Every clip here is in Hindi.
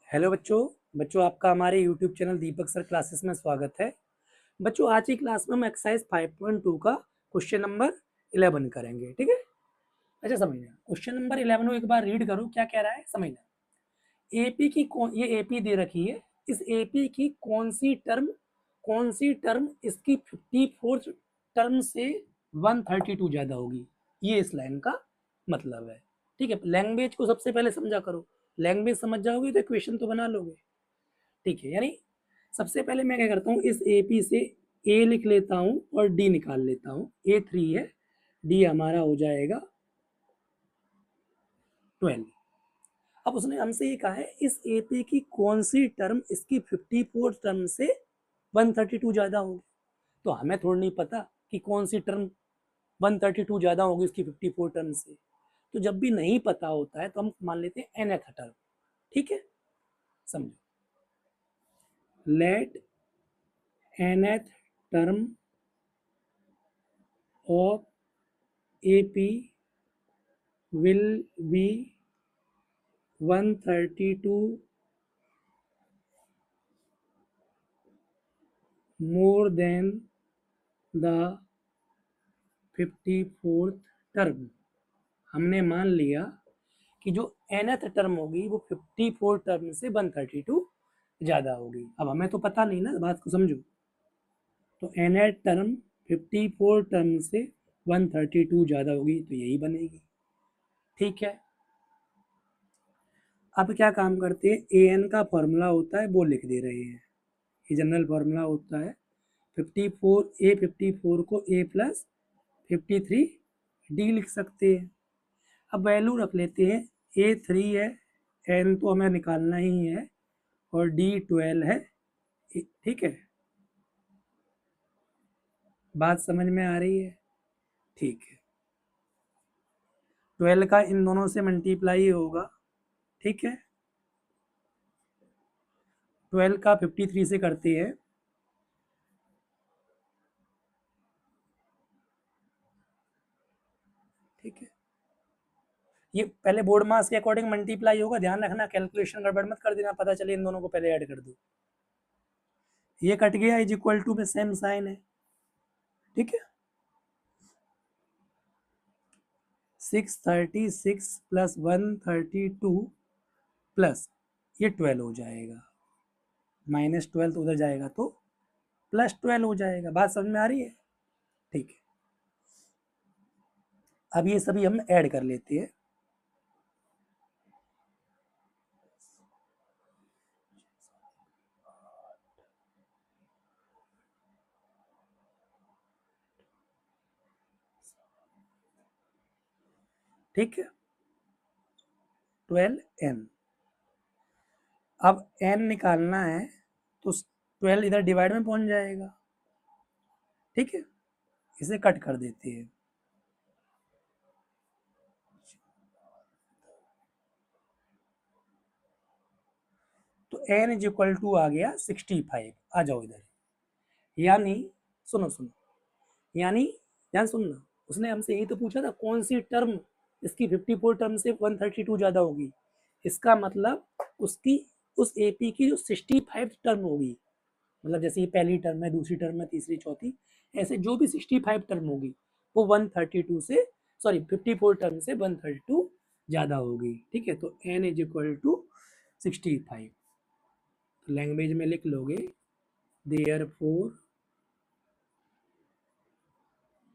हेलो बच्चों। बच्चों आपका हमारे यूट्यूब चैनल दीपक सर क्लासेस में स्वागत है। बच्चों आज की क्लास में हम एक्सरसाइज 5.2 का क्वेश्चन नंबर 11 करेंगे। ठीक है, अच्छा समझना। क्वेश्चन नंबर 11 को एक बार रीड करो, क्या कह रहा है समझना। एपी की ये एपी दे रखी है। इस एपी की कौन सी टर्म इसकी 54 टर्म से 132 ज्यादा होगी, ये इस लाइन का मतलब है। ठीक है, लैंग्वेज को सबसे पहले समझा करो। लैंग्वेज समझ जाओगे तो इक्वेशन तो बना लोगे। ठीक है, यानी सबसे पहले मैं क्या करता हूँ, इस ए पी से ए लिख लेता हूँ और डी निकाल लेता हूँ। ए 3 है, डी हमारा हो जाएगा 12। अब उसने हमसे ये कहा है इस ए पी की कौन सी टर्म इसकी 54 टर्म से 132 ज्यादा होगी। तो हमें थोड़ा नहीं पता कि कौन सी टर्म 132 ज्यादा होगी इसकी 54 टर्म से। तो जब भी नहीं पता होता है तो हम मान लेते हैं nth टर्म। ठीक है, समझो। Let nth term of AP will be 132 more than the 54th term। हमने मान लिया कि जो nth टर्म होगी वो 54 टर्म से 132 ज्यादा होगी। अब हमें तो पता नहीं ना, बात को समझो। तो nth टर्म 54 टर्म से 132 ज्यादा होगी तो यही बनेगी। ठीक है, अब क्या काम करते हैं, ए एन का फॉर्मूला होता है वो लिख दे रहे हैं। ये जनरल फॉर्मूला होता है 54 को ए प्लस 53 डी लिख सकते हैं। अब वैल्यू रख लेते हैं। ए 3 है, एन तो हमें निकालना ही है, और डी 12 है। ठीक है, बात समझ में आ रही है? ठीक है, 12 का इन दोनों से मल्टीप्लाई होगा। ठीक है, 12 का 53 से करते हैं। ठीक है, ये पहले बोर्ड मास के अकॉर्डिंग मल्टीप्लाई होगा, ध्यान रखना, कैलकुलेशन गड़बड़ मत कर देना, पता चले इन दोनों को पहले ऐड कर दो। ये कट गया, इज इक्वल टू में सेम साइन है। ठीक है, 636 प्लस 132 प्लस ये 12 हो जाएगा, -12 तो उधर जाएगा तो +12 हो जाएगा। बात समझ में आ रही है? ठीक है, अब ये सभी हम ऐड कर लेते हैं। ठीक है, 12n। अब n निकालना है तो 12 इधर डिवाइड में पहुंच जाएगा। ठीक है, इसे कट कर देते हैं। तो n इज इक्वल टू आ गया 65। आ जाओ इधर। यानी सुनो सुनो, यानी ध्यान सुनना, उसने हमसे यही तो पूछा था कौन सी टर्म इसकी 54 टर्म से 132 ज्यादा होगी। इसका मतलब उसकी उस एपी की जो 65 टर्म होगी, मतलब जैसे ये पहली टर्म है, दूसरी टर्म है, तीसरी, चौथी, ऐसे जो भी 65 टर्म होगी वो 132 से, सॉरी 54 टर्म से 132 ज्यादा होगी। ठीक है, तो n is equal to 65। Language में लिख लोगे, therefore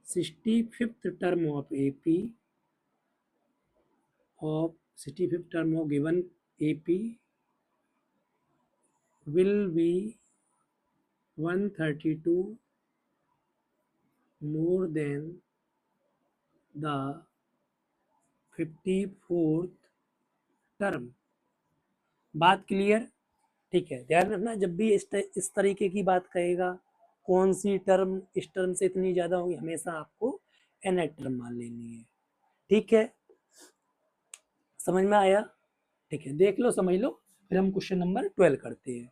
65th term of AP of 65th term of given AP will be 132 more than the 54th term। बात क्लियर? ठीक है, ध्यान रखना जब भी इस तरीके की बात कहेगा, कौन सी टर्म इस टर्म से इतनी ज्यादा होगी, हमेशा आपको nth टर्म मान लेनी है। ठीक है, समझ में आया? ठीक है, देख लो, समझ लो, फिर हम क्वेश्चन नंबर 12 करते हैं।